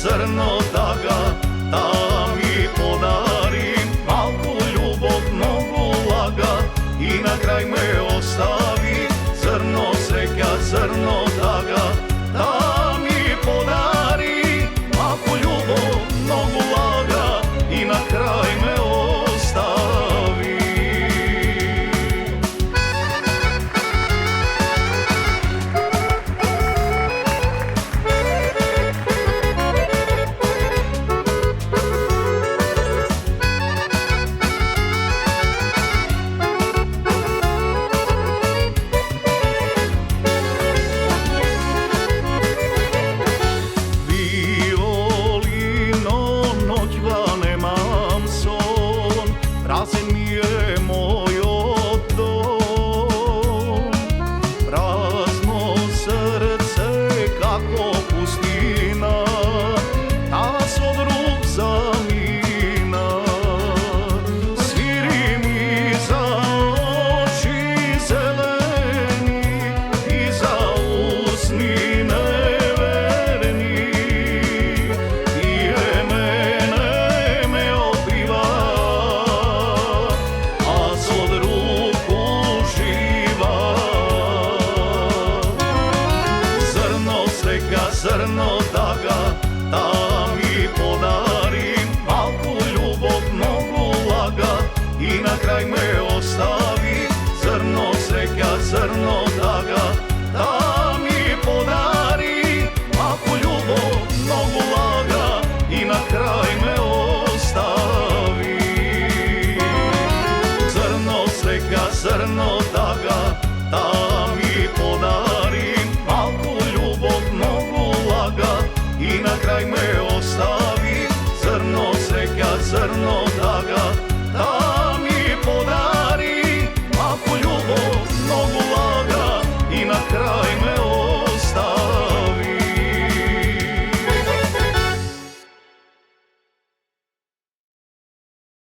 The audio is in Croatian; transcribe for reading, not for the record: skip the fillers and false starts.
zrno da mi podarim, malku ljubav, mnogo laga i na kraj me ostavi. Zrno sreća, zrno da mi podari, malku ljubav, mnogo laga i na kraj me ostavi. Prazan mi je moj dom, prazno srce kako pustina, tas od ruk zamina. Sviri mi za oči zeleni i za usni neverni, i mene me opiva. Zrno da mi podarim, malku ljubav, mnogo laga i na kraj me ostavi. Zrno sreća, zrno da mi podari, malku ljubav, mnogo laga i na kraj me ostavi. Zrno sreća, zrno da mi podarim, malku ljubav, mnogo laga i na kraj me ostavi. Zrno sreća, zrno da